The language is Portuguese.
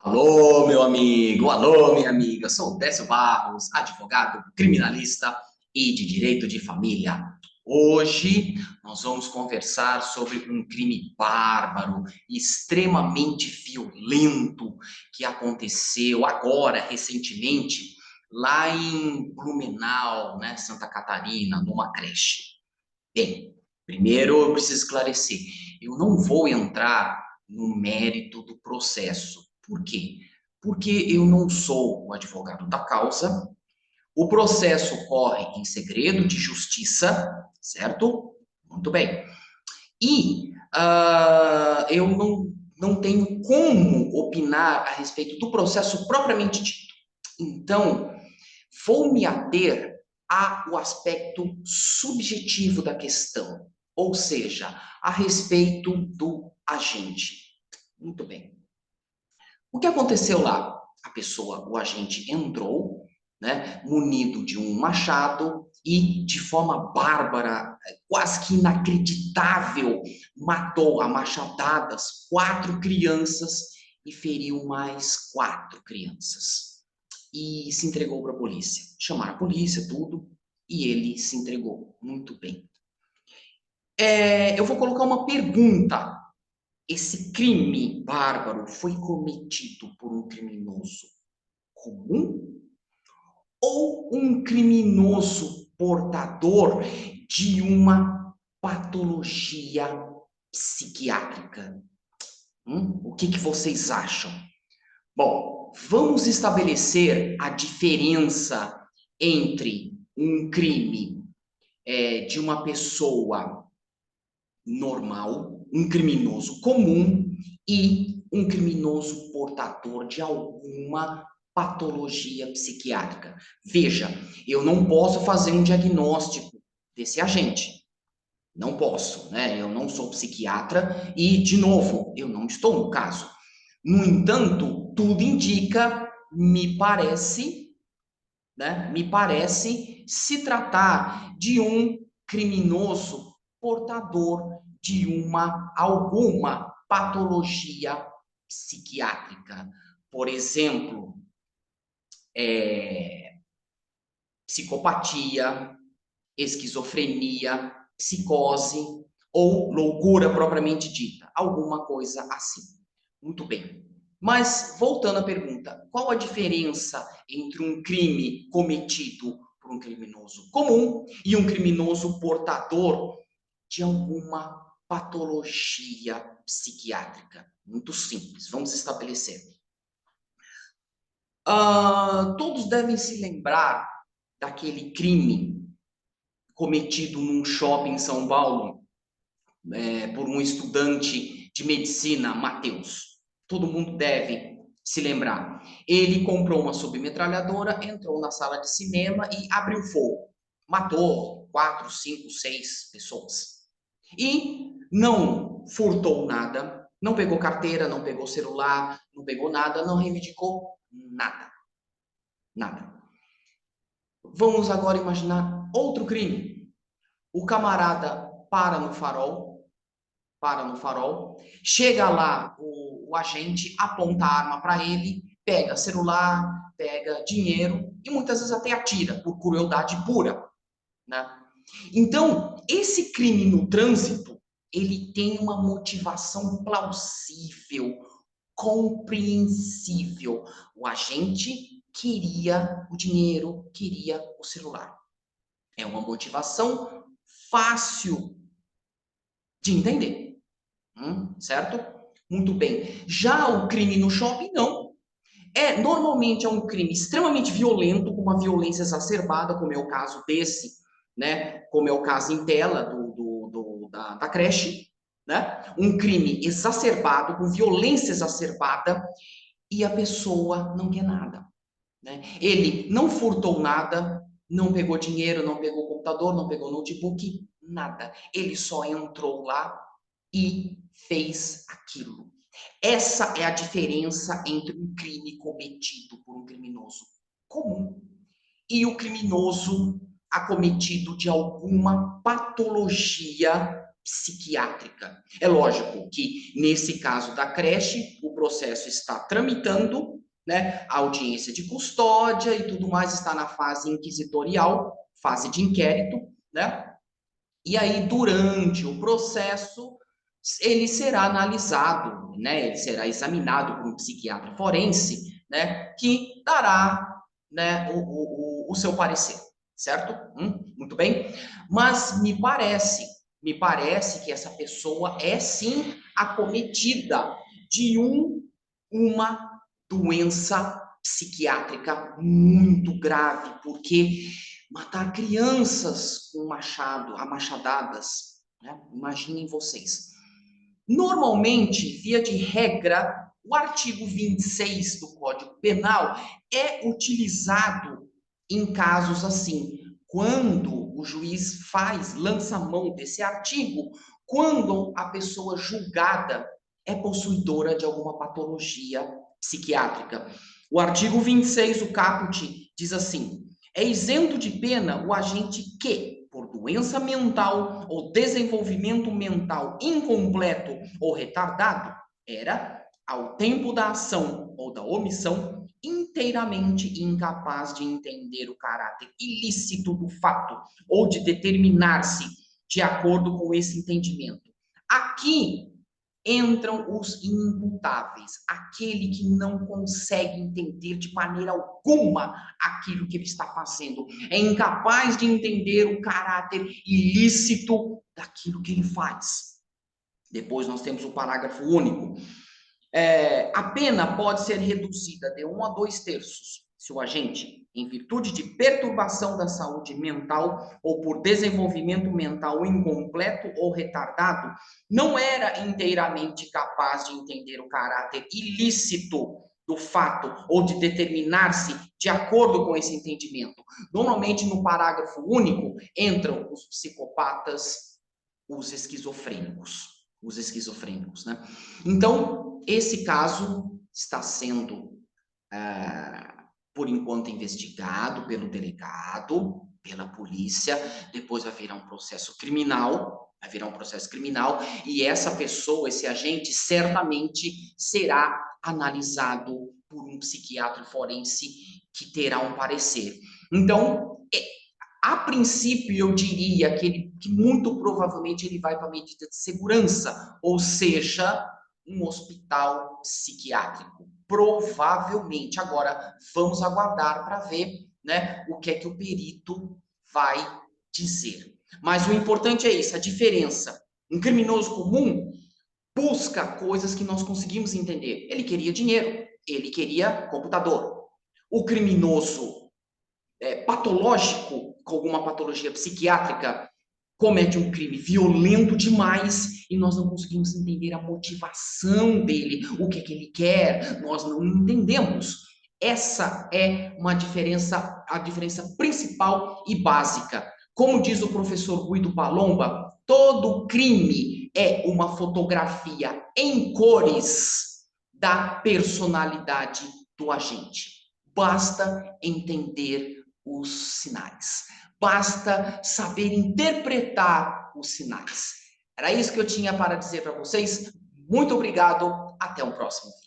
Alô, minha amiga. Sou Décio Barros, advogado criminalista e de direito de família. Hoje nós vamos conversar sobre um crime bárbaro, extremamente violento que aconteceu agora, recentemente, lá em Blumenau, né, Santa Catarina, numa creche. Bem, primeiro eu preciso esclarecer. Eu não vou entrar no mérito do processo. Por quê? Porque eu não sou o advogado da causa. O processo ocorre em segredo de justiça, certo? Muito bem. E eu não tenho como opinar a respeito do processo propriamente dito. Então, vou me ater ao aspecto subjetivo da questão, ou seja, a respeito do agente. Muito bem. O que aconteceu lá? A pessoa, o agente entrou, né, munido de um machado e, de forma bárbara, quase que inacreditável, matou a machadadas 4 crianças e feriu mais 4 crianças. E se entregou para a polícia. Chamaram a polícia, tudo, e ele se entregou. Muito bem. Eu vou colocar uma pergunta. Esse crime bárbaro foi cometido por um criminoso comum ou um criminoso portador de uma patologia psiquiátrica? O que vocês acham? Bom, vamos estabelecer a diferença entre um crime de uma pessoa normal, um criminoso comum e um criminoso portador de alguma patologia psiquiátrica. Veja, eu não posso fazer um diagnóstico desse agente. Não posso, né? Eu não sou psiquiatra e, de novo, eu não estou no caso. No entanto, tudo indica, me parece, né? Me parece se tratar de um criminoso portador de alguma patologia psiquiátrica. Por exemplo, psicopatia, esquizofrenia, psicose ou loucura propriamente dita, alguma coisa assim. Muito bem. Mas, voltando à pergunta, qual a diferença entre um crime cometido por um criminoso comum e um criminoso portador de alguma patologia psiquiátrica? Muito simples, vamos estabelecer. Todos devem se lembrar daquele crime cometido num shopping em São Paulo, por um estudante de medicina, Matheus. Todo mundo deve se lembrar. Ele comprou uma submetralhadora, entrou na sala de cinema e abriu fogo. Matou 4, 5, 6 pessoas. E não furtou nada, não pegou carteira, não pegou celular, não pegou nada, não reivindicou nada. Nada. Vamos agora imaginar outro crime. O camarada para no farol, chega lá o agente, aponta a arma para ele, pega celular, pega dinheiro e muitas vezes até atira, por crueldade pura, né? Então, esse crime no trânsito, ele tem uma motivação plausível, compreensível. O agente queria o dinheiro, queria o celular. É uma motivação fácil de entender, certo? Muito bem. Já o crime no shopping, não. Normalmente é um crime extremamente violento, com uma violência exacerbada, como é o caso desse, né? Como é o caso em tela da creche, né? Um crime exacerbado, com violência exacerbada, e a pessoa não quer nada, né? Ele não furtou nada, não pegou dinheiro, não pegou computador, não pegou notebook, nada. Ele só entrou lá e fez aquilo. Essa é a diferença entre um crime cometido por um criminoso comum e o criminoso acometido de alguma patologia psiquiátrica. É lógico que, nesse caso da creche, o processo está tramitando, né? A audiência de custódia e tudo mais está na fase inquisitorial, fase de inquérito, né? E aí, durante o processo, ele será analisado, né? Ele será examinado por um psiquiatra forense, né? Que dará, né, o seu parecer, certo? Muito bem. Mas me parece que essa pessoa é sim acometida de uma doença psiquiátrica muito grave, porque matar crianças com machado, a machadadas, né? Imaginem vocês. Normalmente, via de regra, o artigo 26 do Código Penal é utilizado em casos assim, quando o juiz lança mão desse artigo, quando a pessoa julgada é possuidora de alguma patologia psiquiátrica. O artigo 26, o caput, diz assim: é isento de pena o agente que, por doença mental ou desenvolvimento mental incompleto ou retardado, era, ao tempo da ação ou da omissão, inteiramente incapaz de entender o caráter ilícito do fato ou de determinar-se de acordo com esse entendimento. Aqui entram os inimputáveis, aquele que não consegue entender de maneira alguma aquilo que ele está fazendo, é incapaz de entender o caráter ilícito daquilo que ele faz. Depois nós temos o parágrafo único. A pena pode ser reduzida de 1 a 2/3 se o agente, em virtude de perturbação da saúde mental ou por desenvolvimento mental incompleto ou retardado, não era inteiramente capaz de entender o caráter ilícito do fato ou de determinar-se de acordo com esse entendimento. Normalmente, no parágrafo único, entram os psicopatas, os esquizofrênicos, né? Então, esse caso está sendo por enquanto investigado pelo delegado, pela polícia, depois vai virar um processo criminal, e essa pessoa, esse agente, certamente será analisado por um psiquiatra forense que terá um parecer. Então, a princípio, eu diria que muito provavelmente ele vai para a medida de segurança, ou seja, um hospital psiquiátrico. Provavelmente. Agora, vamos aguardar para ver, né, o que é que o perito vai dizer. Mas o importante é isso, a diferença. Um criminoso comum busca coisas que nós conseguimos entender. Ele queria dinheiro, ele queria computador. O criminoso patológico, com alguma patologia psiquiátrica, comete um crime violento demais e nós não conseguimos entender a motivação dele, o que é que ele quer, nós não entendemos. Essa é uma diferença, a diferença principal e básica. Como diz o professor Guido Palomba, todo crime é uma fotografia em cores da personalidade do agente. Basta entender os sinais. Basta saber interpretar os sinais. Era isso que eu tinha para dizer para vocês. Muito obrigado. Até o próximo vídeo.